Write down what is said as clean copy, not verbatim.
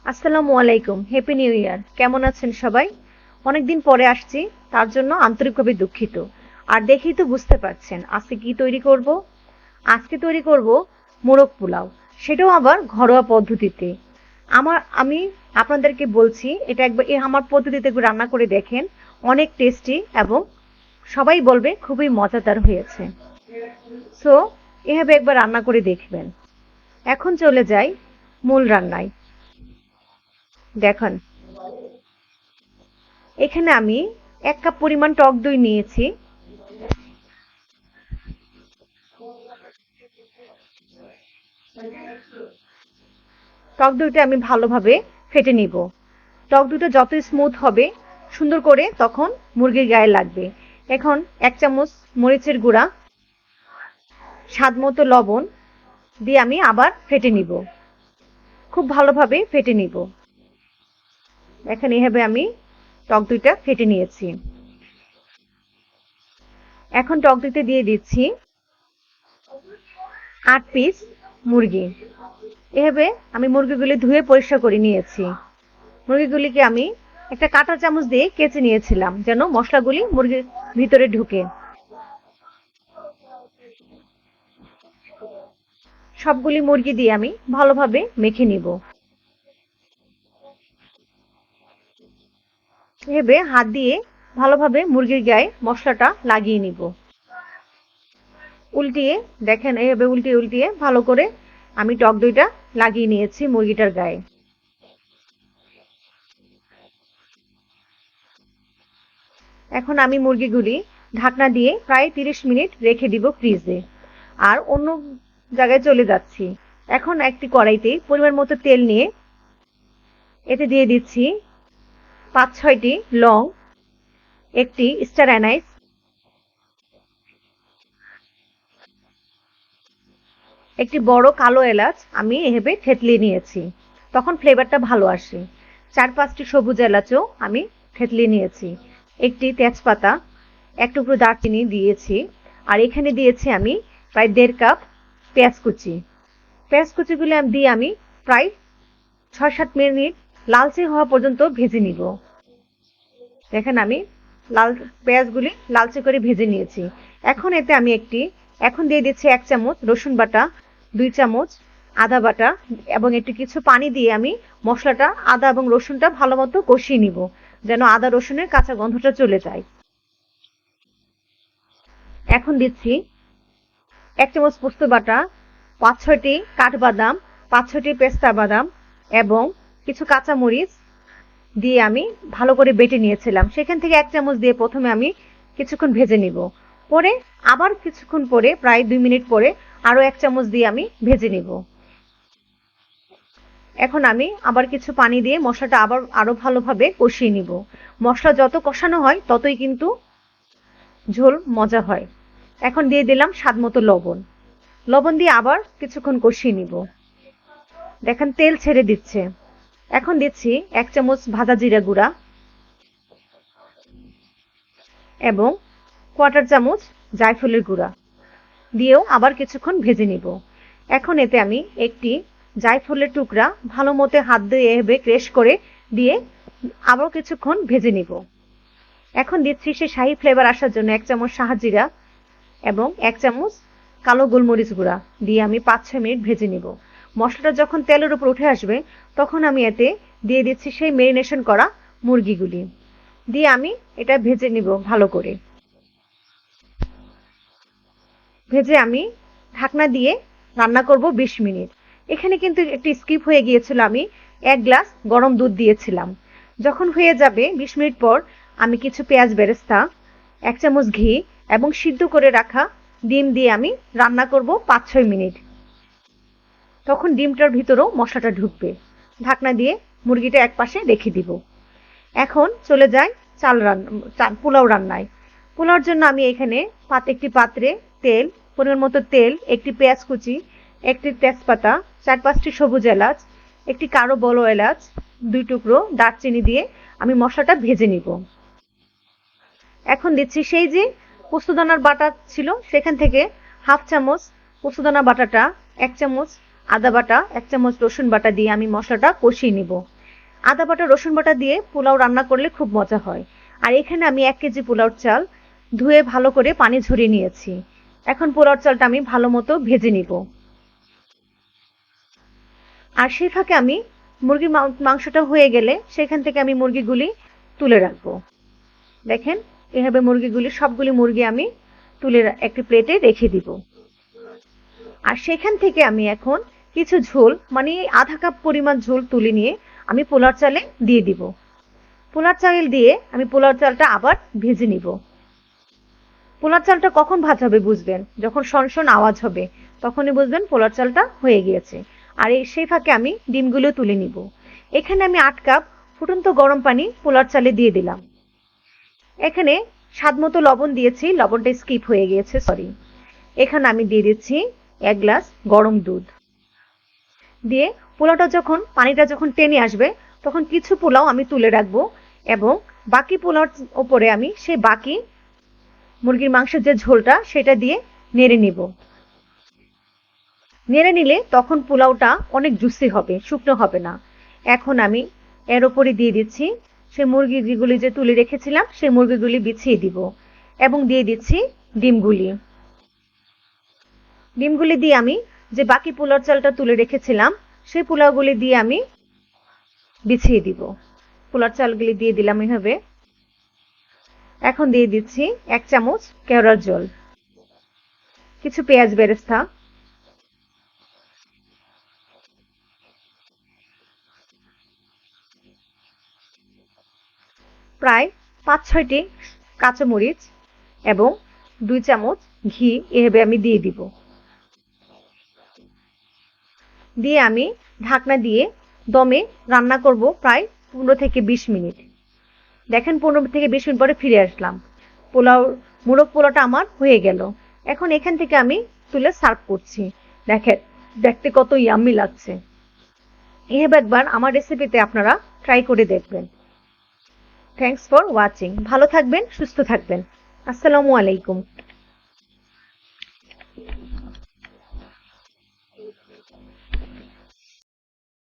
আসসালামু আলাইকুম, happy new year. কেমন আছেন সবাই? অনেকদিন পরে আসছি, তার জন্য আন্তরিকভাবে দুঃখিত। আর দেখেই তো বুঝতে পারছেন আজকে কি তৈরি করব। আজকে তৈরি করব মোরগ পোলাও, সেটাও আবার ঘরোয়া পদ্ধতিতে। আমি আপনাদেরকে বলছি, এটা একবার আমার পদ্ধতিতে একবার রান্না করে দেখেন, অনেক টেস্টি এবং সবাই বলবে খুবই মজাদার হয়েছে। সো এভাবে একবার রান্না করে দেখবেন। এখন চলে যাই মূল রান্নায়। দেখুন, এখানে আমি 1 কাপ পরিমাণ টক দই নিয়েছি। টক দইটা আমি ভালোভাবে ফেটে নিব। টক দইটা যত স্মুথ হবে সুন্দর করে তখন মুরগির গায়ে লাগবে। এখন 1 চামচ মরিচের গুঁড়া, স্বাদ মতো লবণ দিয়ে আমি আবার ফেটে নিব, খুব ভালোভাবে ফেটে নিব। এখন এভাবে আমি টক দইটা ফেটে নিয়েছি। এখন টক দইতে দিয়ে দিচ্ছি 8 পিস মুরগি। এভাবে আমি মুরগিগুলি ধুয়ে পরিষ্কার করে নিয়েছি। মুরগিগুলিকে আমি একটা কাঁটা চামচ দিয়ে কেচে নিয়েছিলাম যেন মশলাগুলি মুরগির ভিতরে ঢুকে। সবগুলি মুরগি দিয়ে আমি ভালোভাবে মেখে নিব। এভাবে হাত দিয়ে ভালোভাবে মুরগির গায়ে মশলাটা লাগিয়ে নিব। উল্টিয়ে দেখেন, এভাবে উল্টিয়ে উল্টিয়ে ভালো করে আমি টক দইটা লাগিয়ে নিয়েছি মুরগিটার গায়ে। এখন আমি মুরগিগুলি ঢাকনা দিয়ে প্রায় 30 মিনিট রেখে দিব ফ্রিজে। আর অন্য জায়গায় চলে যাচ্ছি। এখন একটি কড়াইতে পরিমাণ মতো তেল নিয়ে এতে দিয়ে দিচ্ছি 5-6টি লং, একটি স্টার অ্যানাইস, একটি বড় কালো এলাচ আমি এভাবে থেতলিয়ে নিয়েছি, তখন ফ্লেভারটা ভালো আসে। 4-5টি সবুজ এলাচও আমি থেতলিয়ে নিয়েছি। একটি তেজপাতা, এক টুকরো দারচিনি দিয়েছি। আর এখানে দিয়েছি আমি প্রায় 1.5 কাপ পেঁয়াজ কুচি। পেঁয়াজ কুচিগুলো দিয়ে আমি প্রায় 6-7 মিনিট লালচে হওয়া পর্যন্ত ভেজে নিব। দেখেন আমি পেঁয়াজগুলি লালচে করে ভেজে নিয়েছি। এখন এতে আমি এখন দিয়ে দিচ্ছি 1 চামচ রসুন বাটা, 2 চামচ আদা বাটা এবং একটু কিছু পানি দিয়ে আমি মশলাটা, আদা এবং রসুনটা ভালো মতো কষিয়ে নিব যেন আদা রসুনের কাঁচা গন্ধটা চলে যায়। এখন দিচ্ছি 1 চামচ পোস্ত বাটা, 5-6টি কাঠবাদাম, 5-6টি পেস্তা বাদাম এবং কিছু কাঁচা মরিচ দিয়ে আমি ভালো করে বেটে নিয়েছিলাম। সেখান থেকে 1 চামচ দিয়ে প্রথমে আমি কিছুক্ষণ ভেজে নিব। পরে আবার কিছুক্ষণ পরে, প্রায় 2 মিনিট পরে আরো 1 চামচ দিয়ে আমি ভেজে নিব। এখন আমি আবার কিছু পানি দিয়ে মশলাটা আরো ভালোভাবে কষিয়ে নিব। মশলা যত কষানো হয় ততই কিন্তু ঝোল মজা হয়। এখন দিয়ে দিলাম স্বাদ মতো লবণ। লবণ দিয়ে আবার কিছুক্ষণ কষিয়ে নিব। দেখেন তেল ছেড়ে দিচ্ছে। এখন দিচ্ছি 1 চামচ ভাজা জিরা গুঁড়া এবং 1/4 চামচ জায়ফলের গুঁড়া দিয়েও আবার কিছুক্ষণ ভেজে নিব। এখন এতে আমি একটি জায়ফলের টুকরা ভালো মতো হাত দিয়ে এভাবে ক্রেশ করে দিয়ে আবার কিছুক্ষণ ভেজে নিব। এখন দিচ্ছি সে শাহি ফ্লেভার আসার জন্য 1 চামচ শাহজিরা এবং 1 চামচ কালো গোলমরিচ গুঁড়া দিয়ে আমি 5-6 মিনিট ভেজে নিব। মশলাটা যখন তেলের উপর উঠে আসবে তখন আমি এতে দিয়ে দিচ্ছি সেই মেরিনেশন করা মুরগিগুলি দিয়ে আমি এটা ভেজে নিব ভালো করে। ভেজে আমি ঢাকনা দিয়ে রান্না করব 20 মিনিট। এখানে কিন্তু একটি স্কিপ হয়ে গিয়েছিল, আমি 1 গ্লাস গরম দুধ দিয়েছিলাম। যখন হয়ে যাবে 20 মিনিট পর আমি কিছু পেঁয়াজ বেরেস্তা, 1 চামচ ঘি এবং সিদ্ধ করে রাখা ডিম দিয়ে আমি রান্না করব 5-6 মিনিট। তখন ডিমটার ভিতরেও মশলাটা ঢুকবে। ঢাকনা দিয়ে মুরগিটা একপাশে রেখে দিব। এখন চলে যাই পোলাও রান্নায়। পোলাওর জন্য আমি এখানে একটি পাত্রে পরিমাণ মতো তেল, একটি পেঁয়াজ কুচি, একটি তেজপাতা, 4-5টি সবুজ এলাচ, একটি কালো বড় এলাচ, 2 টুকরো দারচিনি দিয়ে আমি মশলাটা ভেজে নিব। এখন দিচ্ছি সেই যে পোস্তদানার বাটা ছিল সেখান থেকে 1/2 চামচ পোস্তদানা বাটাটা, 1 চামচ আদা বাটা, 1 চামচ রসুন বাটা দিয়ে আমি মশলাটা কষিয়ে নিব। আদা বাটা রসুন বাটা দিয়ে পোলাও রান্না করলে খুব মজা হয়। আর এখানে আমি 1 কেজি পোলাওর চাল ধুয়ে ভালো করে পানি ঝরিয়ে নিয়েছি। এখন পোলাওর চালটা আমি ভালো মতো ভেজে নিব। আর সেই ফাঁকে আমি মুরগির মাংসটা হয়ে গেলে সেখান থেকে আমি মুরগিগুলি তুলে রাখবো। দেখেন এভাবে মুরগিগুলি সবগুলি মুরগি আমি তুলে একটি প্লেটে রেখে দিব। আর সেখান থেকে আমি এখন কিছু ঝোল মানে আধা কাপ পরিমাণ ঝোল তুলে নিয়ে আমি পোলার চালে দিয়ে দিব। পোলার চাল দিয়ে আমি পোলার চালটা আবার ভেজে নিব। পোলার চালটা কখন ভাজা হবে বুঝবেন, যখন শনশন আওয়াজ হবে তখনই বুঝবেন পোলার চালটা হয়ে গিয়েছে। আর সেই ফাঁকে আমি ডিমগুলো তুলে নিব। এখানে আমি 8 কাপ ফুটন্ত গরম পানি পোলার চালে দিয়ে দিলাম। এখানে স্বাদ মতো লবণ দিয়েছি, লবণটা স্কিপ হয়ে গিয়েছে, সরি। এখানে আমি দিয়ে দিচ্ছি 1 গ্লাস গরম দুধ। দিয়ে পোলাওটা যখন পানিটা যখন টেনে আসবে তখন কিছু পোলাও আমি তুলে রাখবো এবং বাকি পোলাওর উপরে আমি সেই বাকি মুরগির মাংসের যে ঝোলটা সেটা দিয়ে নেড়ে নিব। নেড়ে নিলে তখন পোলাওটা অনেক জুসি হবে, শুকনো হবে না। এখন আমি এর উপরে দিয়ে দিচ্ছি সেই মুরগিগুলি যে তুলে রেখেছিলাম সেই মুরগিগুলি বিছিয়ে দিব এবং দিয়ে দিচ্ছি ডিমগুলি। ডিমগুলি দিয়ে আমি যে বাকি পোলাও চালটা তুলে রেখেছিলাম সেই পোলাওগুলি দিয়ে আমি বিছিয়ে দিব। পোলাও চালগুলি দিয়ে দিলাম এভাবে। এখন দিয়ে দিচ্ছি 1 চামচ কেওড়ার জল, কিছু পেঁয়াজ বেরেস্তা, প্রায় 5-6টি কাঁচামরিচ এবং 2 চামচ ঘি এভাবে আমি দিয়ে দিব। দিয়ে আমি ঢাকনা দিয়ে দমে রান্না করব প্রায় 15 থেকে 20 মিনিট। দেখেন 15 থেকে 20 মিনিট পরে ফিরে আসলাম। মোরগ পোলাওটা আমার হয়ে গেল। এখন এখান থেকে আমি তুলে সার্ভ করছি। দেখেন দেখতে কত ইয়াম্মি লাগছে। এভাবে একবার আমার রেসিপিতে আপনারা ট্রাই করে দেখবেন। Thanks for watching. ভালো থাকবেন, সুস্থ থাকবেন। আসসালামু আলাইকুম।